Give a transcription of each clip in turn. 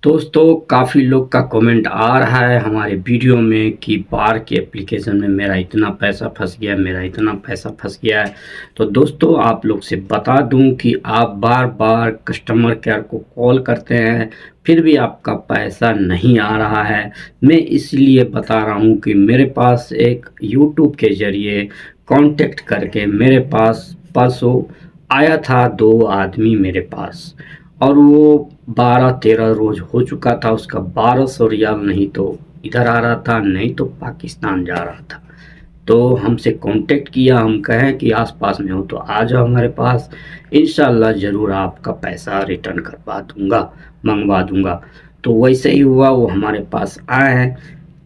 दोस्तों काफ़ी लोग का कमेंट आ रहा है हमारे वीडियो में कि बार के एप्लीकेशन में मेरा इतना पैसा फंस गया, मेरा इतना पैसा फंस गया है। तो दोस्तों आप लोग से बता दूं कि आप बार बार कस्टमर केयर को कॉल करते हैं, फिर भी आपका पैसा नहीं आ रहा है। मैं इसलिए बता रहा हूं कि मेरे पास एक यूट्यूब के ज़रिए कांटेक्ट करके मेरे पास परसों आया था 2 आदमी मेरे पास, और वो 12-13 रोज हो चुका था। उसका 1200 रियाल नहीं तो इधर आ रहा था, नहीं तो पाकिस्तान जा रहा था। तो हमसे कांटेक्ट किया, हम कहें कि आसपास में हो तो आ जाओ हमारे पास, इंशाल्लाह ज़रूर आपका पैसा रिटर्न करवा दूंगा, मंगवा दूंगा। तो वैसे ही हुआ, वो हमारे पास आए हैं।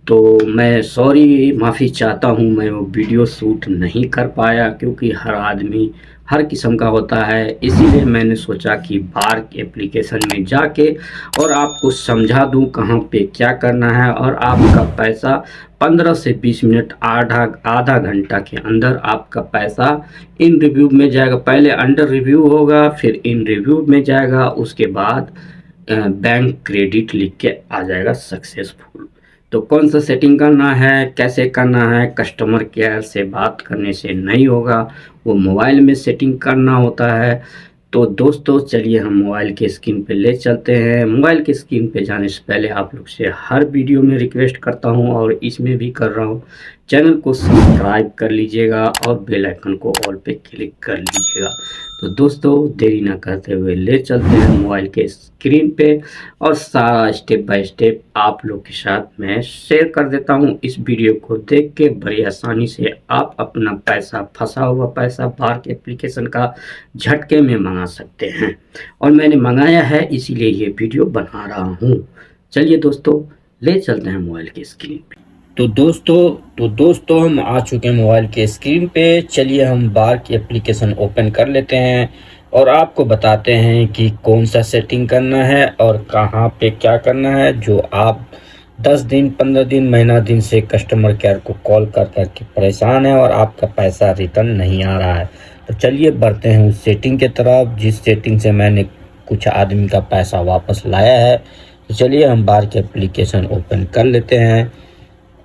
तो मैं सॉरी, माफ़ी चाहता हूँ, मैं वो वीडियो शूट नहीं कर पाया क्योंकि हर आदमी हर किस्म का होता है। इसीलिए मैंने सोचा कि बार एप्लीकेशन में जाके और आपको समझा दूँ कहाँ पे क्या करना है, और आपका पैसा 15 से 20 मिनट, आधा आधा घंटा के अंदर आपका पैसा इन रिव्यू में जाएगा। पहले अंडर रिव्यू होगा, फिर इन रिव्यू में जाएगा, उसके बाद बैंक क्रेडिट लिख के आ जाएगा सक्सेसफुल। तो कौन सा सेटिंग करना है, कैसे करना है, कस्टमर केयर से बात करने से नहीं होगा, वो मोबाइल में सेटिंग करना होता है। तो दोस्तों चलिए हम मोबाइल के स्क्रीन पे ले चलते हैं। मोबाइल के स्क्रीन पे जाने से पहले आप लोग से हर वीडियो में रिक्वेस्ट करता हूं, और इसमें भी कर रहा हूं, चैनल को सब्सक्राइब कर लीजिएगा और बेल आइकन को ऑल पे क्लिक कर लीजिएगा। तो दोस्तों देरी ना करते हुए ले चलते हैं मोबाइल के स्क्रीन पे, और सारा स्टेप बाय स्टेप आप लोग के साथ मैं शेयर कर देता हूं। इस वीडियो को देख के बड़ी आसानी से आप अपना पैसा, फंसा हुआ पैसा बार के एप्लीकेशन का झटके में मंगा सकते हैं, और मैंने मंगाया है इसीलिए ये वीडियो बना रहा हूँ। चलिए दोस्तों ले चलते हैं मोबाइल की स्क्रीन पे। तो दोस्तों हम आ चुके हैं मोबाइल के स्क्रीन पे। चलिए हम बार की एप्लीकेशन ओपन कर लेते हैं और आपको बताते हैं कि कौन सा सेटिंग करना है और कहाँ पे क्या करना है, जो आप 10 दिन, 15 दिन, महीना दिन से कस्टमर केयर को कॉल कर करके परेशान है और आपका पैसा रिटर्न नहीं आ रहा है। तो चलिए बढ़ते हैं उस सेटिंग के तरफ जिस सेटिंग से मैंने कुछ आदमी का पैसा वापस लाया है। तो चलिए हम बार की एप्लीकेशन ओपन कर लेते हैं,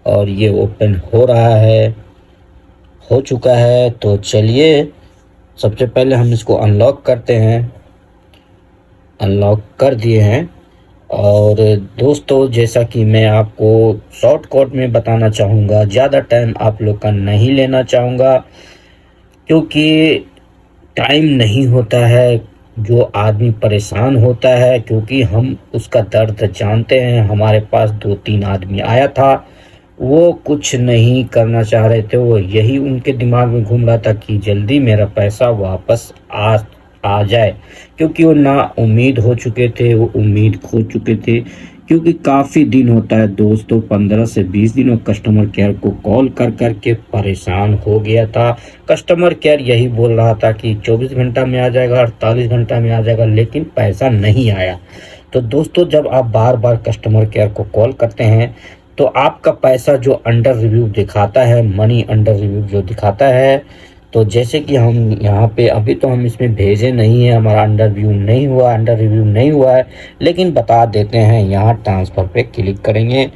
और ये ओपन हो रहा है, हो चुका है। तो चलिए सबसे पहले हम इसको अनलॉक करते हैं। अनलॉक कर दिए हैं। और दोस्तों जैसा कि मैं आपको शॉर्टकट में बताना चाहूँगा, ज़्यादा टाइम आप लोग का नहीं लेना चाहूँगा क्योंकि टाइम नहीं होता है। जो आदमी परेशान होता है, क्योंकि हम उसका दर्द जानते हैं। हमारे पास 2-3 आदमी आया था, वो कुछ नहीं करना चाह रहे थे, वो यही उनके दिमाग में घूम रहा था कि जल्दी मेरा पैसा वापस आ जाए, क्योंकि वो ना उम्मीद हो चुके थे, वो उम्मीद खो चुके थे। क्योंकि काफ़ी दिन होता है दोस्तों, 15 से 20 दिन, और कस्टमर केयर को कॉल कर कर के परेशान हो गया था। कस्टमर केयर यही बोल रहा था कि 24 घंटा में आ जाएगा, 48 घंटा में आ जाएगा, लेकिन पैसा नहीं आया। तो दोस्तों जब आप बार बार कस्टमर केयर को कॉल करते हैं तो आपका पैसा जो अंडर रिव्यू दिखाता है, मनी अंडर रिव्यू जो दिखाता है, तो जैसे कि हम यहाँ पे अभी तो हम इसमें भेजे नहीं है, हमारा अंडर रिव्यू नहीं हुआ है, लेकिन बता देते हैं। यहाँ ट्रांसफ़र पे क्लिक करेंगे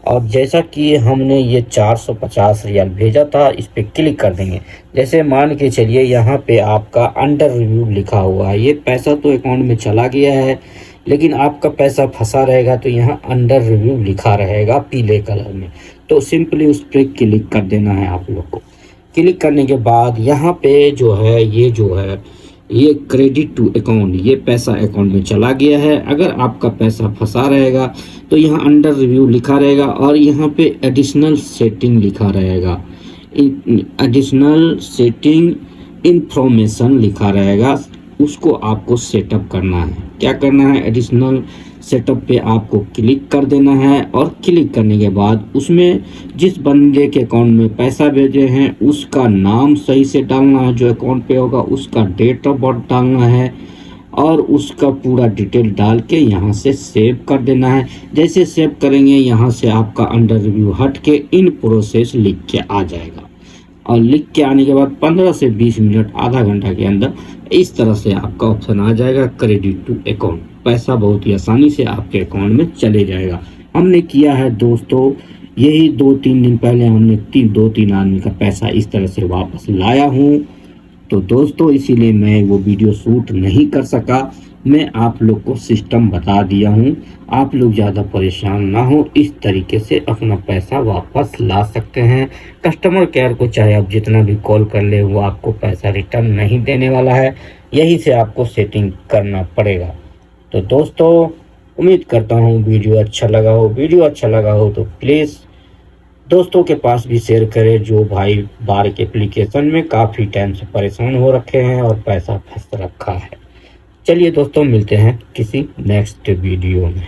और जैसा कि हमने ये 450 रियाल भेजा था, इस पे क्लिक कर देंगे। जैसे मान के चलिए यहाँ पे आपका अंडर रिव्यू लिखा हुआ है, ये पैसा तो अकाउंट में चला गया है, लेकिन आपका पैसा फंसा रहेगा तो यहाँ अंडर रिव्यू लिखा रहेगा पीले कलर में। तो सिंपली उस पर क्लिक कर देना है आप लोग को। क्लिक करने के बाद यहाँ पे जो है ये क्रेडिट टू अकाउंट, ये पैसा अकाउंट में चला गया है। अगर आपका पैसा फंसा रहेगा तो यहाँ अंडर रिव्यू लिखा रहेगा और यहाँ पे एडिशनल सेटिंग लिखा रहेगा, एडिशनल सेटिंग इंफॉर्मेशन लिखा रहेगा। उसको आपको सेटअप करना है। क्या करना है, एडिशनल सेटअप पे आपको क्लिक कर देना है, और क्लिक करने के बाद उसमें जिस बंदे के अकाउंट में पैसा भेजे हैं उसका नाम सही से डालना है, जो अकाउंट पे होगा उसका डेट ऑफ बर्थ डालना है, और उसका पूरा डिटेल डाल के यहाँ से सेव कर देना है। जैसे सेव करेंगे यहाँ से आपका अंडर रिव्यू हट के इन प्रोसेस लिख के आ जाएगा, और लिख के आने के बाद 15 से 20 मिनट, आधा घंटा के अंदर इस तरह से आपका ऑप्शन आ जाएगा क्रेडिट टू अकाउंट। पैसा बहुत ही आसानी से आपके अकाउंट में चले जाएगा। हमने किया है दोस्तों, यही 2-3 दिन पहले हमने 2-3 आदमी का पैसा इस तरह से वापस लाया हूँ। तो दोस्तों इसीलिए मैं वो वीडियो शूट नहीं कर सका। मैं आप लोग को सिस्टम बता दिया हूँ, आप लोग ज़्यादा परेशान ना हो, इस तरीके से अपना पैसा वापस ला सकते हैं। कस्टमर केयर को चाहे आप जितना भी कॉल कर ले, वो आपको पैसा रिटर्न नहीं देने वाला है, यहीं से आपको सेटिंग करना पड़ेगा। तो दोस्तों उम्मीद करता हूँ वीडियो अच्छा लगा हो। वीडियो अच्छा लगा हो तो प्लीज़ दोस्तों के पास भी शेयर करें, जो भाई बार्क एप्लीकेशन में काफ़ी टाइम से परेशान हो रखे हैं और पैसा फंस रखा है। चलिए दोस्तों मिलते हैं किसी नेक्स्ट वीडियो में।